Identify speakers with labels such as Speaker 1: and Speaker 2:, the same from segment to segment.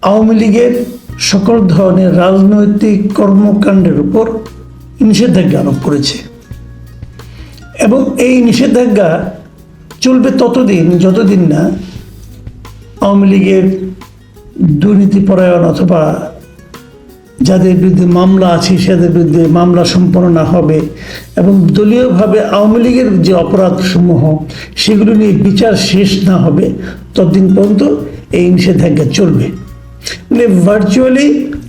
Speaker 1: আওয়ামী লীগের সকল ধরনের রাজনৈতিক কর্মকাণ্ডের উপর নিষেধাজ্ঞা আরোপ করেছে এবং এই নিষেধাজ্ঞা চলবে ততদিন যতদিন না আওয়ামী লীগের দুর্নীতিপরায়ণ অথবা যাদের বিরুদ্ধে মামলা আছে সেদের বিরুদ্ধে মামলা সম্পন্ন না হবে এবং দলীয়ভাবে আওয়ামী লীগের যে অপরাধসমূহ সেগুলো নিয়ে বিচার শেষ না হবে ততদিন পর্যন্ত এই নিষেধাজ্ঞা চলবে। মানে ভার্চুয়ালি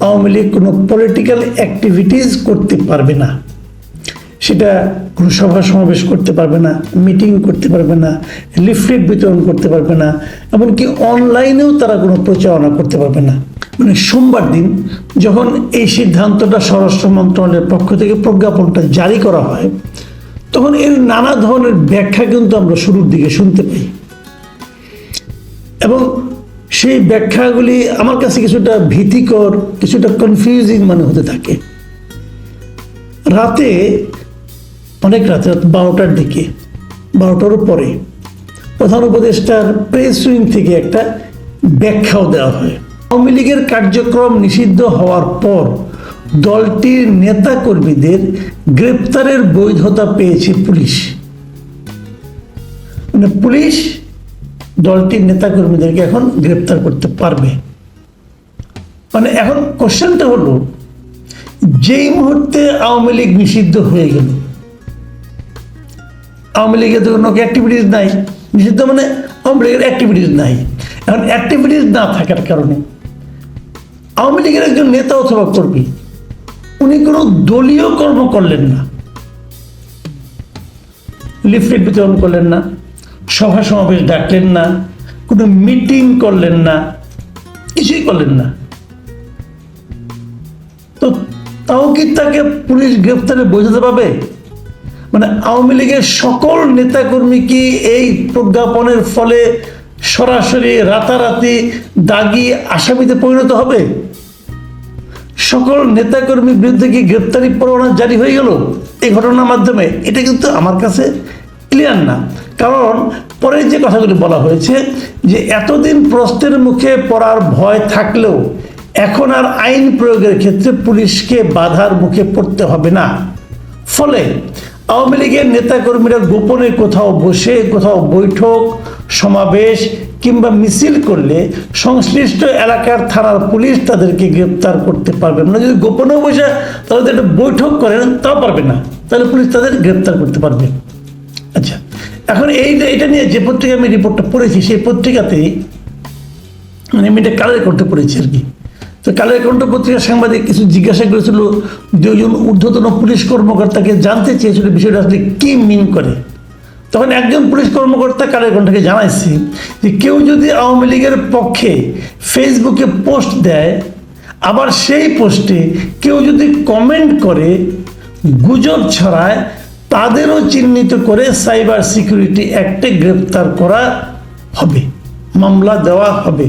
Speaker 1: আওয়ামী লীগ কোনো পলিটিক্যাল অ্যাক্টিভিটিস করতে পারবে না, সেটা কোনো সভা সমাবেশ করতে পারবে না, মিটিং করতে পারবে না, লিফলেট বিতরণ করতে পারবে না, এমনকি অনলাইনেও তারা কোনো প্রচারণা করতে পারবে না। মানে সোমবার দিন যখন এই সিদ্ধান্তটা স্বরাষ্ট্র মন্ত্রণালয়ের পক্ষ থেকে প্রজ্ঞাপনটা জারি করা হয় তখন এর নানা ধরনের ব্যাখ্যা কিন্তু আমরা শুরুর দিকে শুনতে পাই এবং সেই ব্যাখ্যাগুলি আমার কাছে কিছুটা ভীতিকর, কিছুটা কনফিউজিং মনে হতে থাকে। রাতে, অনেক রাতে, 12টার দিকে, 12টারও পরে প্রধান উপদেষ্টার প্রেস উইং থেকে একটা ব্যাখ্যাও দেওয়া হয়। আওয়ামী লীগের কার্যক্রম নিষিদ্ধ হওয়ার পর দলটির নেতা কর্মীদের গ্রেপ্তারের বৈধতা পেয়েছে পুলিশ। মানে পুলিশ দলটির নেতা কর্মীদেরকে এখন গ্রেপ্তার করতে পারবে। মানে এখন কোশ্চেনটা হলো, যেই মুহূর্তে আওয়ামী লীগ নিষিদ্ধ হয়ে গেল, আওয়ামী লীগের তো কোনো অ্যাক্টিভিটিস নাই, নিষিদ্ধ মানে আওয়ামী লীগের অ্যাক্টিভিটিস নাই। এখন অ্যাক্টিভিটিস না থাকার কারণে আওয়ামী লীগের একজন নেতা অথবা কর্মী উনি কোনো দলীয় কর্ম করলেন না, লিফলেট বিতরণ করলেন না, সভা সমাবেশ ডাকলেন না, কোনো মিটিং করলেন না, কিছুই করলেন না, তো তাও কি তাকে পুলিশ গ্রেফতারে বৈধতা পাবে? মানে আওয়ামী লীগের সকল নেতাকর্মী কি এই প্রজ্ঞাপনের ফলে সরাসরি রাতারাতি দাগি আসামিতে পরিণত হবে? সকল নেতাকর্মীর বিরুদ্ধে কি গ্রেপ্তারি পরোয়ানা জারি হয়ে গেল এই ঘটনার মাধ্যমে? এটা কিন্তু আমার কাছে ক্লিয়ার না। কারণ পরে যে কথাগুলি বলা হয়েছে যে এতদিন প্রশ্নের মুখে পড়ার ভয় থাকলেও এখন আর আইন প্রয়োগের ক্ষেত্রে পুলিশকে বাধার মুখে পড়তে হবে না। ফলে আওয়ামী লীগের নেতাকর্মীরা গোপনে কোথাও বসে, কোথাও বৈঠক সমাবেশ কিংবা মিছিল করলে সংশ্লিষ্ট এলাকার থানার পুলিশ তাদেরকে গ্রেপ্তার করতে পারবে না। যদি গোপনে বসে তাহলে একটা বৈঠক করেন তাও পারবে না, তাহলে পুলিশ তাদের গ্রেপ্তার করতে পারবে। আচ্ছা, এখন এটা নিয়ে যে পত্রিকা আমি রিপোর্টটা পড়েছি সেই পত্রিকাতেই মানে আমি এটা কালের কণ্ঠে পড়েছি আর কি। তো কালের কণ্ঠ পত্রিকার সাংবাদিক কিছু জিজ্ঞাসা করেছিল, দুজন ঊর্ধ্বতন পুলিশ কর্মকর্তাকে জানতে চেয়েছিল বিষয়টা আসলে কি মিন করে। তখন একজন পুলিশ কর্মকর্তা কালের কণ্ঠকে জানাইছে যে কেউ যদি আওয়ামী লীগের পক্ষে ফেসবুকে পোস্ট দেয়, আবার সেই পোস্টে কেউ যদি কমেন্ট করে, গুজব ছড়ায়, তাদেরও চিহ্নিত করে সাইবার সিকিউরিটি অ্যাক্টে গ্রেপ্তার করা হবে, মামলা দেওয়া হবে।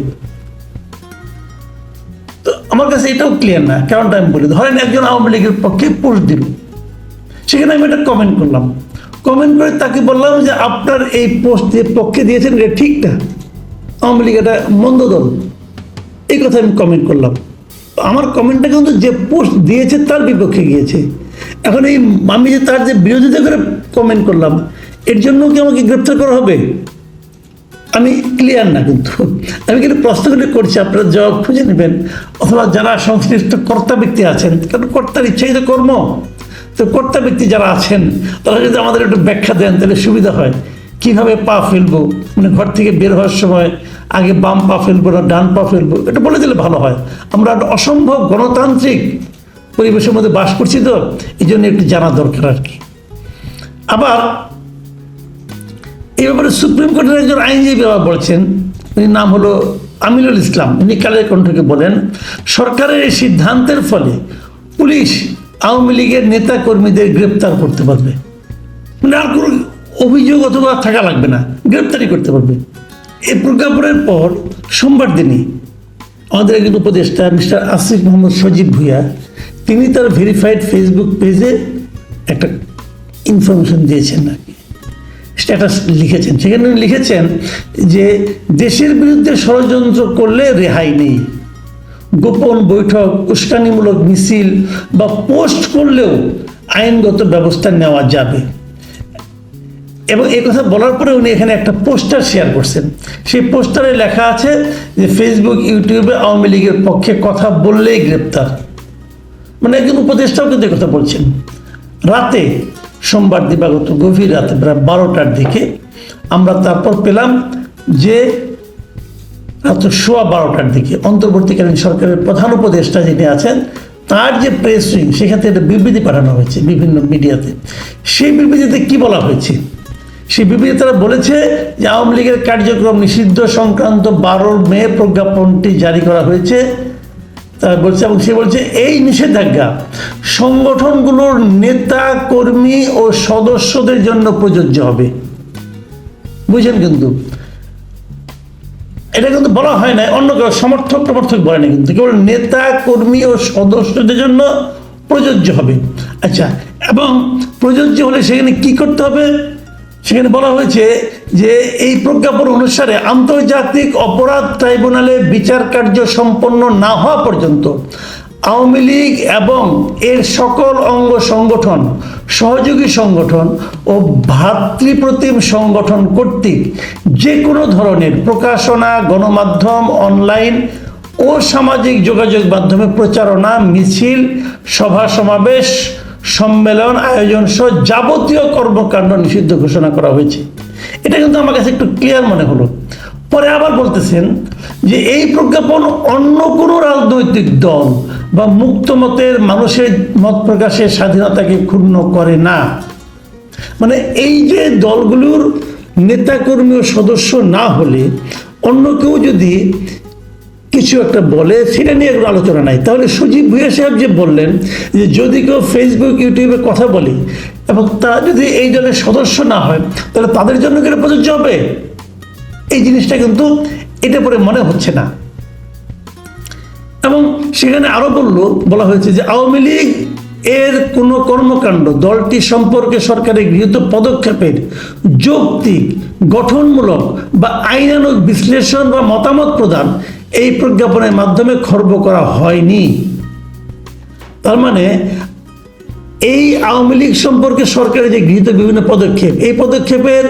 Speaker 1: তো আমার কাছে এটাও ক্লিয়ার না। কারণটা আমি বলি, ধরেন একজন আওয়ামী লীগের পক্ষে পোস্ট দিল, সেখানে আমি এটা কমেন্ট করলাম, কমেন্ট করে তাকে বললাম যে আপনার এই পোস্ট যে পক্ষে দিয়েছেন এটা ঠিক না, আওয়ামী লীগ এটা মন্দ দল, এই কথা আমি কমেন্ট করলাম। আমার কমেন্টটা কিন্তু যে পোস্ট দিয়েছে তার বিপক্ষে গিয়েছে। এখন এই আমি যে তার যে বিরোধিতা করে কমেন্ট করলাম এর জন্য কি আমাকে গ্রেপ্তার করা হবে? আমি ক্লিয়ার না, কিন্তু আমি কিন্তু প্রশ্নগুলি করছি, আপনারা জবাব খুঁজে নেবেন। অথবা যারা সংশ্লিষ্ট কর্তা ব্যক্তি আছেন, কারণ কর্তার ইচ্ছাই তো কর্ম, তো কর্তা ব্যক্তি যারা আছেন তারা যদি আমাদের একটু ব্যাখ্যা দেন তাহলে সুবিধা হয়। কীভাবে পা ফেলবো, মানে ঘর থেকে বের হওয়ার সময় আগে বাম পা ফেলবো না ডান পা ফেলবো, এটা বলে দিলে ভালো হয়। আমরা একটা অসম্ভব গণতান্ত্রিক পরিবেশের মধ্যে বাস করছি, তো এই জন্য একটু জানা দরকার আর কি। আবার এই ব্যাপারে সুপ্রিম কোর্টের একজন আইনজীবী বাবা বলছেন, উনির নাম হলো আমিনুল ইসলাম, উনি কালের কণ্ঠকে বলেন সরকারের এই সিদ্ধান্তের ফলে পুলিশ আওয়ামী লীগের নেতা কর্মীদের গ্রেপ্তার করতে পারবে, মানে আর কোনো অভিযোগ অথবা থাকা লাগবে না, গ্রেপ্তারই করতে পারবে। এই প্রজ্ঞাপনের পর সোমবার দিনই আমাদের একজন উপদেষ্টা মিস্টার আসিফ মোহাম্মদ সজীব ভুঁইয়া তিনি তার ভেরিফাইড ফেসবুক পেজে একটা ইনফরমেশন দিয়েছেন আর কি, স্ট্যাটাস লিখেছেন। সেখানে লিখেছেন যে দেশের বিরুদ্ধে ষড়যন্ত্র করলে রেহাই নেই। গোপন বৈঠক, উস্কানিমূলক মিছিল বা পোস্ট করলেও আইনগত ব্যবস্থা নেওয়া যাবে। এবং এই কথা বলার পরে উনি এখানে একটা পোস্টার শেয়ার করছেন। সেই পোস্টারে লেখা আছে যে ফেসবুক, ইউটিউবে আওয়ামী লীগের পক্ষে কথা বললেই গ্রেপ্তার। মানে একজন উপদেষ্টাও কিন্তু কথা বলছেন। রাতে, সোমবার দিবাগত গভীর রাতে প্রায় 12টার দিকে আমরা তারপর পেলাম যে রাত 12:15টার দিকে অন্তর্বর্তীকালীন সরকারের প্রধান উপদেষ্টা যিনি আছেন তার যে প্রেস উইং, সেখানে একটা বিবৃতি পাঠানো হয়েছে বিভিন্ন মিডিয়াতে। সেই বিবৃতিতে কি বলা হয়েছে? সেই বিবৃতি তারা বলেছে যে আওয়ামী লীগের কার্যক্রম নিষিদ্ধ সংক্রান্ত 12 মে প্রজ্ঞাপনটি জারি করা হয়েছে। তারা বলছে, এবং সে বলছে এই নিষেধাজ্ঞা সংগঠনগুলোর নেতা, কর্মী ও সদস্যদের জন্য প্রযোজ্য হবে। বুঝছেন? কিন্তু এটা কিন্তু বলা হয় না অন্য কেউ সমর্থক প্রবর্তক বলে না, কিন্তু কেবল নেতা, কর্মী ও সদস্যদের জন্য প্রযোজ্য হবে। আচ্ছা, এবং প্রযোজ্য হলে সেখানে কি করতে হবে? সেখানে বলা হয়েছে যে এই প্রজ্ঞাপন অনুসারে আন্তর্জাতিক অপরাধ ট্রাইব্যুনালে বিচার কার্য সম্পন্ন না হওয়া পর্যন্ত আওয়ামী লীগ এবং এর সকল অঙ্গ সংগঠন, সহযোগী সংগঠন ও ভ্রাতৃপ্রতিম সংগঠন কর্তৃক যে কোনো ধরনের প্রকাশনা, গণমাধ্যম, অনলাইন ও সামাজিক যোগাযোগ মাধ্যমে প্রচারণা, মিছিল, সভা সমাবেশ, সম্মেলন আয়োজন সহ যাবতীয় কর্মকাণ্ড নিষিদ্ধ ঘোষণা করা হয়েছে। এটা কিন্তু আমার কাছে একটু ক্লিয়ার মনে হলো। পরে আবার বলতেছেন যে এই প্রজ্ঞাপন অন্য কোনো রাজনৈতিক দল বা মুক্ত মতের মানুষের মত প্রকাশের স্বাধীনতাকে ক্ষুণ্ণ করে না। মানে এই যে দলগুলোর নেতাকর্মী ও সদস্য না হলে অন্য কেউ যদি কিছু একটা বলে সেটা নিয়ে কোনো আলোচনা নাই, তাহলে সজীব ভুঁইয়া সাহেব যে বললেন যে যদি কেউ ফেসবুক, ইউটিউবে কথা বলে এবং তারা যদি এই দলের সদস্য না হয় তাহলে তাদের জন্য কি এটা প্রযোজ্য হবে? এই জিনিসটা কিন্তু এটা পরে মনে হচ্ছে না। এবং সেখানে আরো বলা হয়েছে যে আওয়ামী লীগ এর কোনো কর্মকাণ্ড দলটি সম্পর্কে সরকারের গৃহীত পদক্ষেপের যৌক্তিক, গঠনমূলক বা আইনানুগ বিশ্লেষণ বা মতামত প্রদান এই প্রজ্ঞাপনের মাধ্যমে খর্ব করা হয়নি। তার মানে এই আওয়ামী লীগ সম্পর্কে সরকারের যে গৃহীত বিভিন্ন পদক্ষেপ, এই পদক্ষেপের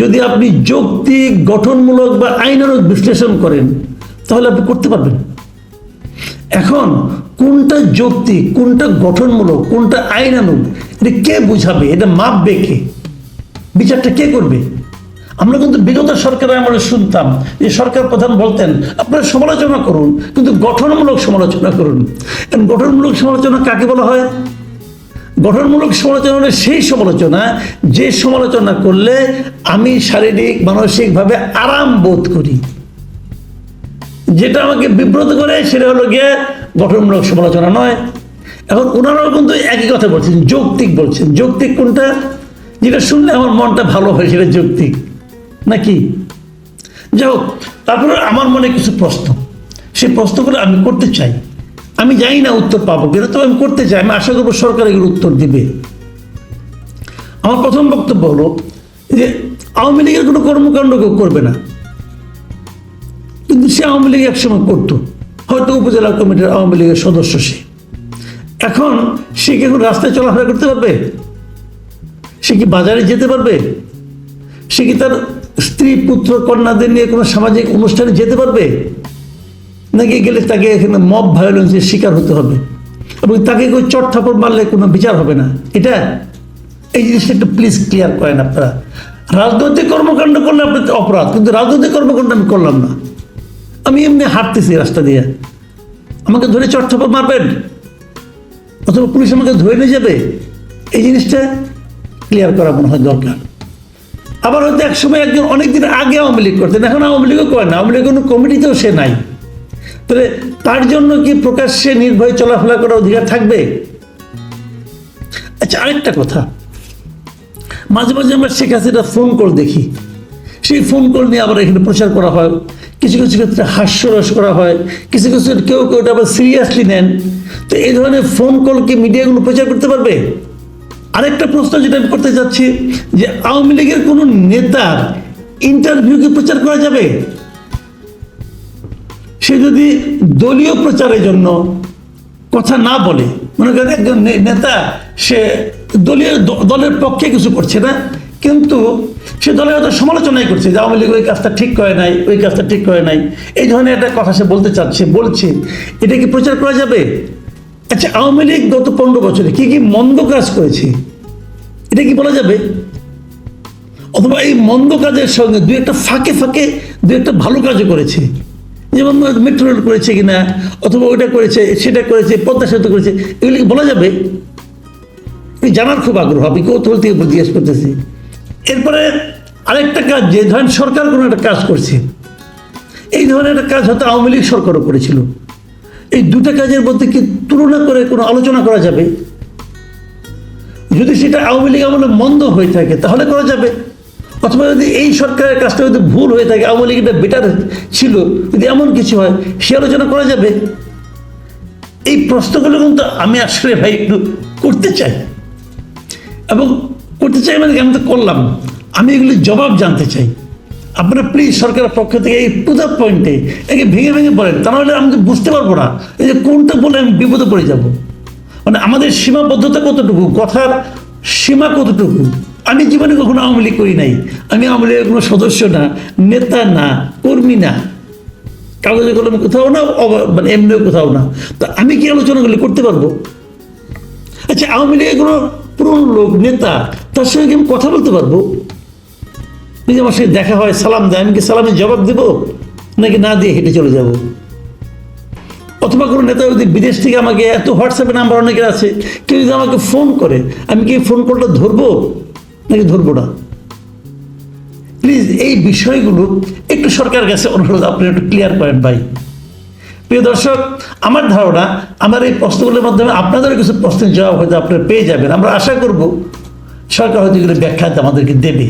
Speaker 1: যদি আপনি যৌক্তিক, গঠনমূলক বা আইনানুগ বিশ্লেষণ করেন তাহলে আপনি করতে পারবেন। এখন কোনটা যৌক্তিক, কোনটা গঠনমূলক, কোনটা আইনানুগ, এটা কে বুঝাবে? এটা মাপবে কে? বিচারটা কে করবে? আমরা কিন্তু বিগত সরকারের আমলে শুনতাম যে সরকার প্রধান বলতেন আপনারা সমালোচনা করুন, কিন্তু গঠনমূলক সমালোচনা করুন। গঠনমূলক সমালোচনা কাকে বলা হয়? গঠনমূলক সমালোচনা হলে সেই সমালোচনা যে সমালোচনা করলে আমি শারীরিক, মানসিকভাবে আরাম বোধ করি। যেটা আমাকে বিব্রত করে সেটা হলো গিয়ে গঠনমূলক সমালোচনা নয়। এখন ওনারাও কিন্তু একই কথা বলছেন, যৌক্তিক বলছেন। যৌক্তিক কোনটা? যেটা শুনলে আমার মনটা ভালো হয় সেটা যৌক্তিক নাকি? যাই হোক, তারপরে আমার মনে কিছু প্রশ্ন, সেই প্রশ্নগুলো আমি করতে চাই। আমি জানি না উত্তর পাবো কিনা, তবে আমি করতে চাই। আমি আশা করবো সরকার এগুলো উত্তর দিবে। আমার প্রথম বক্তব্য হলো যে আওয়ামী লীগের কোনো কর্মকাণ্ড কেউ করবে না, কিন্তু সে আওয়ামী লীগ একসময় করতো, হয়তো উপজেলা কমিটির আওয়ামী লীগের সদস্য সে। এখন সে কি এখন রাস্তায় চলাফেরা করতে পারবে? সে কি বাজারে যেতে পারবে? সে কি তার স্ত্রী, পুত্র, কন্যাদের নিয়ে কোনো সামাজিক অনুষ্ঠানে যেতে পারবে? নাকি গেলে তাকে এখানে মব ভায়োলেন্সের শিকার হতে হবে এবং তাকে কেউ চট থাপড় মারলে কোনো বিচার হবে না? এটা এই জিনিসটা একটু প্লিজ ক্লিয়ার করেন আপনারা। রাজনৈতিক কর্মকাণ্ড করলে আপনি অপরাধ, কিন্তু রাজনৈতিক কর্মকাণ্ড আমি করলাম না, আমি এমনি হাঁটতেছি রাস্তা দিয়ে, আমাকে ধরে চট থাপড় মারবেন অথবা পুলিশ আমাকে ধরে নিয়ে যাবে? এই জিনিসটা ক্লিয়ার করা মনে হয় দরকার। আবার হয়তো একসময় একজন অনেকদিন আগে আওয়ামী লীগ করতেন, এখন আওয়ামী লীগও করে না, আওয়ামী লীগের কোনো কমিটিতেও সে নাই, তাহলে তার জন্য কি প্রকাশ্যে নির্ভয়ে চলাফেরা করার অধিকার থাকবে? আচ্ছা, আরেকটা কথা, মাঝে মাঝে আমরা শেখ হাসিনা ফোন কল দেখি, সেই ফোন কল নিয়ে আবার এখানে প্রচার করা হয়, কিছু কিছু ক্ষেত্রে হাস্যরস করা হয়, কিছু কিছু কেউ কেউ আবার সিরিয়াসলি নেন। তো এই ধরনের ফোন কল কি মিডিয়াগুলো প্রচার করতে পারবে? আরেকটা প্রশ্ন যেটা আমি করতে চাচ্ছি, যে আওয়ামী লীগের কোনো নেতার ইন্টারভিউ কি প্রচার করা যাবে? সে যদি দলীয় প্রচারের জন্য কথা না বলে, মনে করেন একজন নেতা সে দলের পক্ষে কিছু করছে না, কিন্তু সে দলের হয়তো সমালোচনাই করছে যে আওয়ামী লীগ ওই কাজটা ঠিক করে নাই, ওই কাজটা ঠিক করে নাই, এই ধরনের একটা কথা সে বলতে চাচ্ছে, বলছে, এটা কি প্রচার করা যাবে? আচ্ছা, আওয়ামী লীগ গত 15 বছরে কি কি মন্দ কাজ করেছে, এটা কি বলা যাবে? অথবা এই মন্দ কাজের সঙ্গে দু একটা ফাঁকে ফাঁকে দু একটা ভালো কাজও করেছে, যেমন মেট্রো রেল করেছে কিনা, অথবা ওইটা করেছে, সেটা করেছে, পদ্মা সেতু করেছে, এগুলি বলা যাবে? জানার খুব আগ্রহ, আমি কৌতূহল থেকে জিজ্ঞেস করতেছি। এরপরে আরেকটা কাজ, যে ধরেন সরকার কোনো একটা কাজ করছে, এই ধরনের একটা কাজ হয়তো আওয়ামী লীগ সরকারও করেছিল, এই দুটা কাজের মধ্যে কি তুলনা করে কোনো আলোচনা করা যাবে? যদি সেটা আওয়ামী লীগ আমলে মন্দ হয়ে থাকে তাহলে করা যাবে, অথবা যদি এই সরকারের কাজটা যদি ভুল হয়ে থাকে, আওয়ামী লীগটা বেটার ছিল, যদি এমন কিছু হয়, সে আলোচনা করা যাবে? এই প্রশ্নগুলো কিন্তু আমি আসলে ভাই একটু করতে চাই, এবং করতে চাই মানে আমি তো করলাম, আমি এগুলির জবাব জানতে চাই। আপনারা প্লিজ সরকারের পক্ষ থেকে এই টু দ্য পয়েন্টে একে ভেঙে ভেঙে বলেন, তা নাহলে আমি তো বুঝতে পারবো না এই যে কোনটা বলে আমি বিপদে পড়ে যাব। মানে আমাদের সীমাবদ্ধতা কতটুকু, কথার সীমা কতটুকু। আমি জীবনে কখনো আওয়ামী লীগ করি নাই, আমি আওয়ামী লীগের কোনো সদস্য না, নেতা না, কর্মী না, কাগজে কলমে কোথাও না, মানে এমনিও কোথাও না, তা আমি কি আলোচনাগুলি করতে পারবো? আচ্ছা, আওয়ামী লীগের কোনো পুরনো লোক, নেতা, তার সঙ্গে আমি কথা বলতে পারবো? যদি আমার সাথে দেখা হয়, সালাম দেয়, আমি কি সালামের জবাব দেবো, নাকি না দিয়ে হেঁটে চলে যাব? অথবা কোনো নেতা যদি বিদেশ থেকে আমাকে, এত হোয়াটসঅ্যাপে নাম্বার অনেকের আছে, কেউ যদি আমাকে ফোন করে, আমি কি ফোন কলটা ধরবো নাকি ধরবো না? প্লিজ এই বিষয়গুলো একটু সরকারের কাছে অনুরোধ, আপনি একটু ক্লিয়ার করেন ভাই। প্রিয় দর্শক, আমার ধারণা আমার এই প্রশ্নগুলোর মাধ্যমে আপনাদেরও কিছু প্রশ্নের জবাব হয়তো আপনারা পেয়ে যাবেন। আমরা আশা করব সরকার হয়তো এগুলো ব্যাখ্যা আমাদেরকে দেবে।